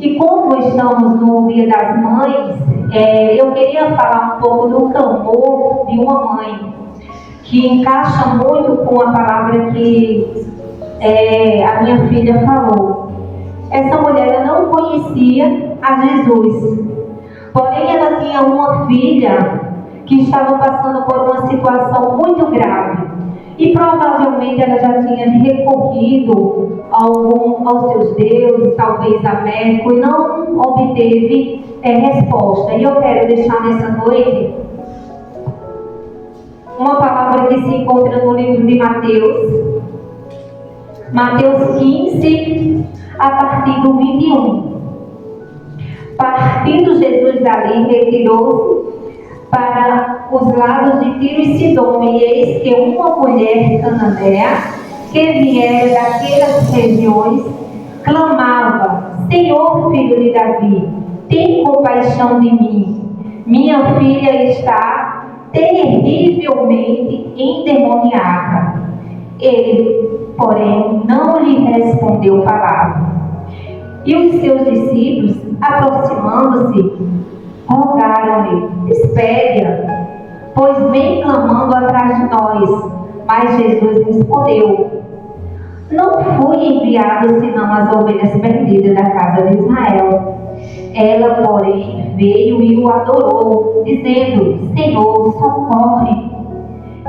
E como estamos no Dia das Mães, eu queria falar um pouco do clamor de uma mãe, que encaixa muito com a palavra que a minha filha falou. Essa mulher ela não conhecia a Jesus, porém ela tinha uma filha que estava passando por uma situação muito grave. E provavelmente ela já tinha recorrido aos seus deuses, talvez a médico, e não obteve resposta. E eu quero deixar nessa noite uma palavra que se encontra no livro de Mateus. Mateus 15, a partir do 21. Partindo Jesus dali, retirou-se para os lados de Tiro e Sidom, e eis que uma mulher cananeia, que viera daquelas regiões, clamava: Senhor, filho de Davi, tem compaixão de mim. Minha filha está terrivelmente endemoniada. Ele, porém, não lhe respondeu palavra. E os seus discípulos, aproximando-se, rogaram-lhe: despede-a, pois vem clamando atrás de nós. Mas Jesus respondeu: não fui enviado senão as ovelhas perdidas da casa de Israel. Ela, porém, veio e o adorou, dizendo: Senhor, socorre.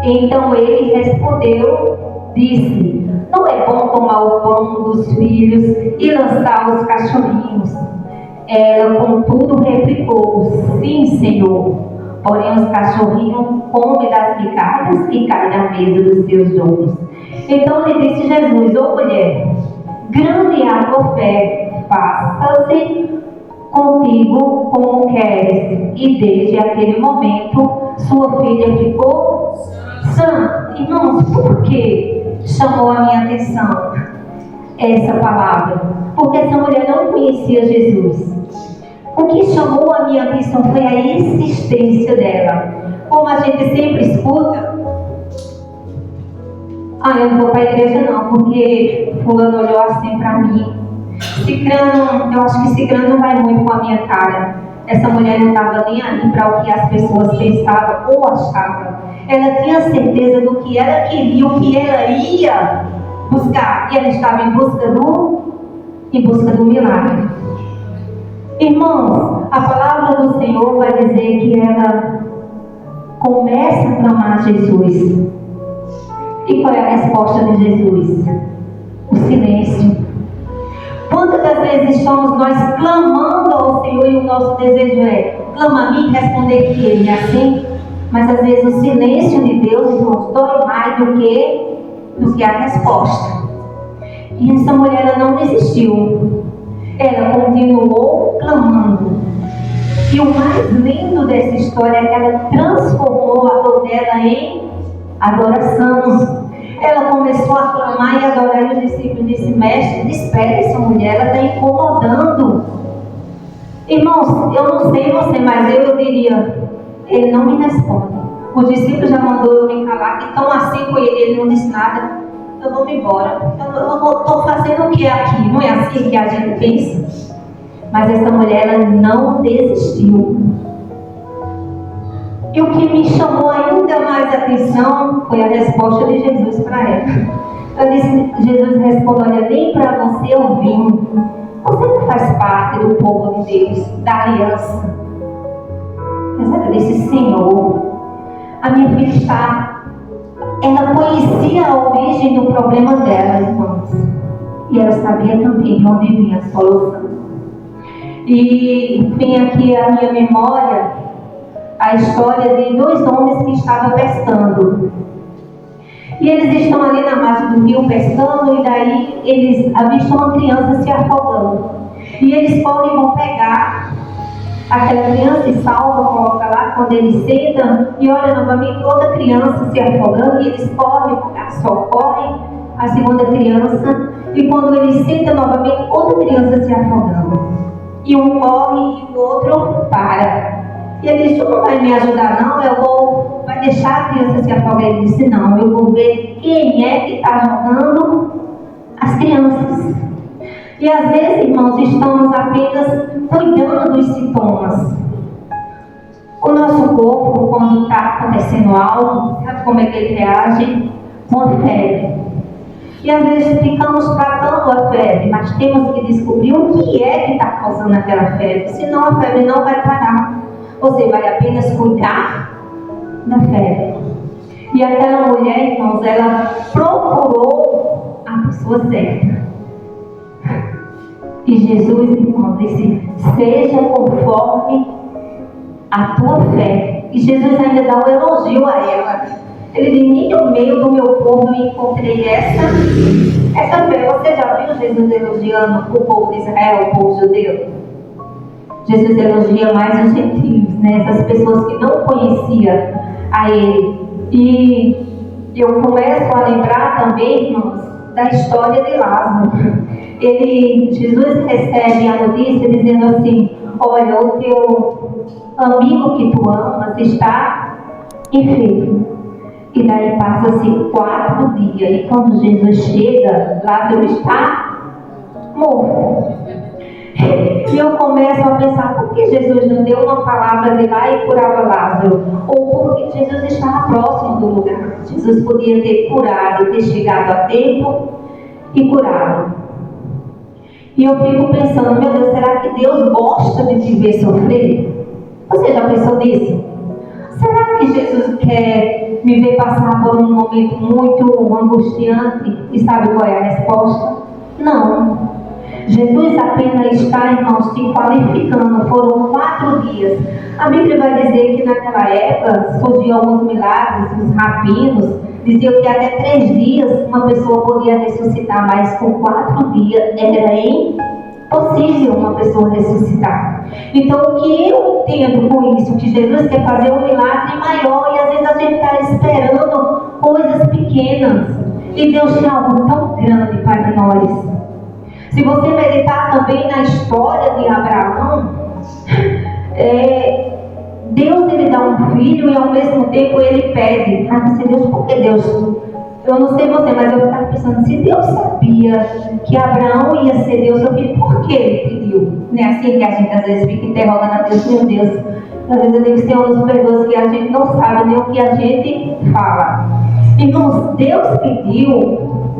Então ele respondeu, disse: não é bom tomar o pão dos filhos e lançar aos cachorrinhos. Ela, contudo, replicou: sim, Senhor, porém os cachorrinhos comem das migalhas que caem na mesa dos seus donos. Então lhe disse Jesus: ó mulher, grande é a tua fé, faça-se contigo como queres. E desde aquele momento sua filha ficou sã. Irmãos, por que chamou a minha atenção essa palavra? Porque essa mulher não conhecia Jesus. O que chamou a minha atenção foi a insistência dela. Como a gente sempre escuta: eu não vou para a igreja não, porque fulano olhou assim para mim. Cicrano, eu acho que Cicrano não vai muito com a minha cara. Essa mulher não estava nem aí para o que as pessoas pensavam ou achavam. Ela tinha certeza do que ela queria, o que ela ia buscar. E ela estava em busca do milagre. Irmãos, a palavra do Senhor vai dizer que ela começa a clamar a Jesus. E qual é a resposta de Jesus? O silêncio. Quantas das vezes estamos nós clamando ao Senhor e o nosso desejo é: clama a mim, responder que Ele é assim? Mas às vezes o silêncio de Deus, irmãos, dói mais do que a resposta. E essa mulher ela não desistiu. Ela continuou clamando. E o mais lindo dessa história é que ela transformou a dor dela em adoração. Ela começou a clamar e adorar, e os discípulos disseram: mestre, despede essa mulher, ela está incomodando. Irmãos, eu não sei você, mas eu diria: ele não me responde. Os discípulos já mandou eu me calar, que estão assim com ele não disse nada. Eu vou me embora. Eu estou fazendo o que aqui? Não é assim que a gente pensa? Mas essa mulher ela não desistiu. E o que me chamou ainda mais atenção foi a resposta de Jesus para ela. Jesus respondeu: olha, nem para você eu vim. Você não faz parte do povo de Deus, da aliança. Mas ela disse: Senhor, a minha filha está... Ela conhecia a origem do problema dela, irmãos. E ela sabia também de onde vinha a solução. E vem aqui a minha memória a história de dois homens que estavam pescando. E eles estão ali na margem do rio pescando, e daí eles avistam uma criança se afogando. E eles podem vão pegar aquela criança e salva, coloca lá. Quando eles sentam e olham novamente outra criança se afogando, e eles correm, socorrem a segunda criança. E quando eles sentam novamente, outra criança se afogando. E um corre e o outro para. E ele disse: tu não vai me ajudar não? Vai deixar a criança se afogar? Ele disse: não, eu vou ver quem é que está jogando as crianças. E às vezes, irmãos, estamos apenas cuidando dos sintomas. O nosso corpo, quando está acontecendo algo, sabe como é que ele reage? Com febre. E às vezes ficamos tratando a febre, mas temos que descobrir o que é que está causando aquela febre. Senão a febre não vai parar. Você vai apenas cuidar da febre. E aquela mulher, irmãos, ela procurou a pessoa certa. E Jesus, irmão, disse: seja conforme a tua fé. E Jesus ainda dá um elogio a ela. Ele diz: nem no meio do meu povo eu encontrei essa fé. Você já viu Jesus elogiando o povo de Israel, o povo judeu? Jesus elogia mais os gentios, né? Essas pessoas que não conheciam a Ele. E eu começo a lembrar também, irmãos, da história de Lázaro. Jesus recebe a notícia dizendo assim: olha, o teu amigo que tu amas está enfermo. E daí passa-se 4 dias. E quando Jesus chega, Lázaro está morto. E eu começo a pensar: por que Jesus não deu uma palavra de lá e curava Lázaro? Ou porque Jesus estava próximo do lugar. Jesus podia ter curado, ter chegado a tempo e curado. E eu fico pensando: meu Deus, será que Deus gosta de te ver sofrer? Você já pensou nisso? Será que Jesus quer me ver passar por um momento muito angustiante? E sabe qual é a resposta? Não. Jesus apenas está, irmãos, se qualificando. Foram 4 dias. A Bíblia vai dizer que naquela época surgiam alguns milagres, os rabinos diziam que até 3 dias uma pessoa podia ressuscitar, mas com 4 dias era impossível uma pessoa ressuscitar. Então, o que eu entendo com isso? Que Jesus quer fazer um milagre maior, e às vezes a gente está esperando coisas pequenas, e Deus tem algo tão grande para nós. Se você meditar também na história de Abraão, Deus, ele dá um filho e ao mesmo tempo ele pede. Você, Deus, por que Deus? Eu não sei você, mas eu estava pensando: se Deus sabia que Abraão ia ser Deus, eu falei: por que ele pediu? Não é assim que a gente às vezes fica interrogando a Deus: meu Deus, às vezes eu digo: Senhor, nos perdoa, que a gente não sabe nem o que a gente fala. Irmãos, Deus pediu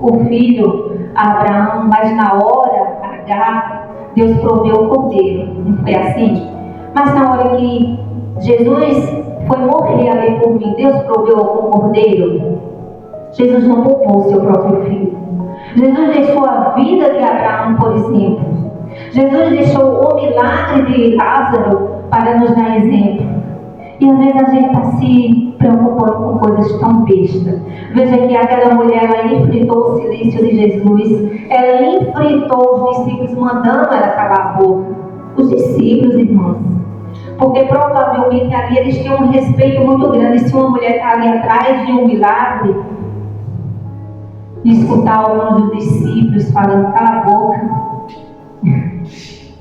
o filho a Abraão, mas na hora H, Deus proveu o cordeiro. Não foi assim? Mas na hora que Jesus foi morrer ali por mim, Deus proveu algum cordeiro? Jesus não poupou o seu próprio filho. Jesus deixou a vida de Abraão, por exemplo. Jesus deixou o milagre de Lázaro para nos dar exemplo. E às vezes a gente está se preocupando com coisas tão bestas. Veja que aquela mulher, ela enfrentou o silêncio de Jesus. Ela enfrentou os discípulos mandando ela calar a boca. Os discípulos, irmãos. Porque provavelmente ali eles tinham um respeito muito grande. Se uma mulher está ali atrás de um milagre, de escutar alguns dos discípulos falando cala a boca,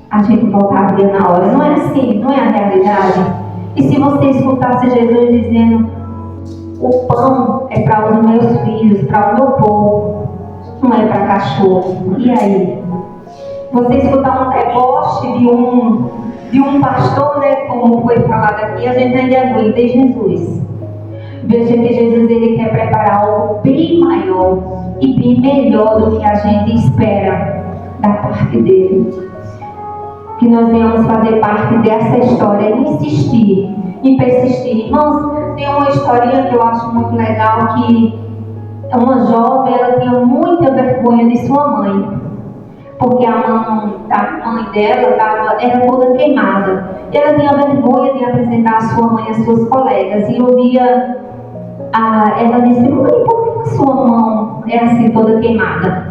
a gente voltaria na hora. Não é assim, não é a realidade. E se você escutasse Jesus dizendo: o pão é para os meus filhos, para o meu povo, não é para cachorro. E aí? Você escutar um deboche de um pastor, né, como foi falado aqui, a gente ainda aguenta. E Jesus? Veja que Jesus, ele quer preparar algo bem maior e bem melhor do que a gente espera da parte dele. Que nós venhamos fazer parte dessa história, insistir e persistir. Irmãos, tem uma historinha que eu acho muito legal, que uma jovem, ela tinha muita vergonha de sua mãe, porque a mãe dela era toda queimada. E ela tinha vergonha de apresentar a sua mãe às suas colegas. E um dia ela disse: mãe, por que a sua mão é assim toda queimada?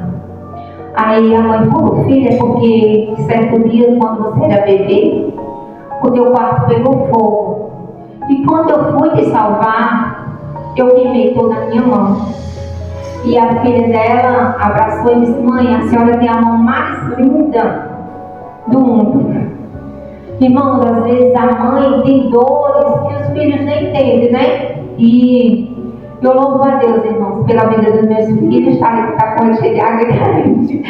Aí a mãe falou: filha, é porque certo dia, quando você era bebê, o teu quarto pegou fogo. E quando eu fui te salvar, eu queimei toda a minha mão. E a filha dela abraçou e disse: mãe, a senhora tem a mão mais linda do mundo. Irmãos, às vezes a mãe tem dores que os filhos nem entendem, né? E eu louvo a Deus, irmãos, pela vida dos meus filhos, tá com cheio de água e carente.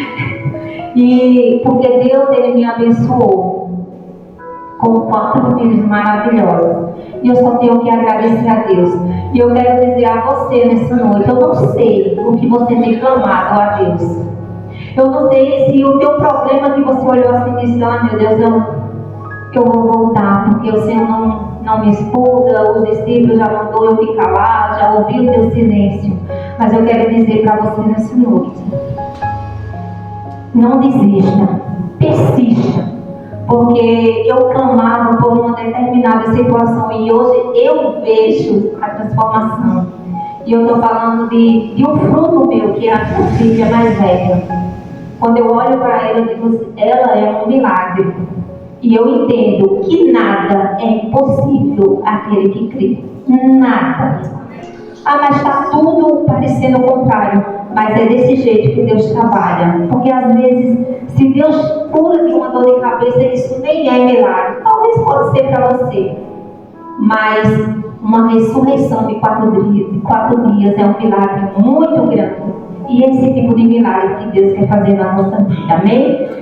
E porque Deus, Ele me abençoou com 4 filhos maravilhosos. E eu só tenho que agradecer a Deus. E eu quero dizer a você nessa noite, eu não sei o que você tem clamado a Deus. Eu não sei se o teu problema que você olhou assim e disse, meu Deus, eu vou voltar, porque o Senhor não me escuta, os discípulos já mandou eu ficar lá, já ouvi o teu silêncio. Mas eu quero dizer para você nessa noite, não desista, persista. Porque eu clamava por uma determinada situação e hoje eu vejo a transformação. E eu estou falando de um fruto meu, que é a minha filha mais velha. Quando eu olho para ela, eu digo, ela é um milagre. E eu entendo que nada é impossível àquele que crê. Nada. Mas está tudo parecendo o contrário. Mas é desse jeito que Deus trabalha. Porque às vezes, se Deus cura de uma dor de cabeça, isso nem é milagre. Talvez pode ser para você. Mas uma ressurreição de 4 dias é um milagre muito grande. E esse tipo de milagre que Deus quer fazer na nossa vida. Amém?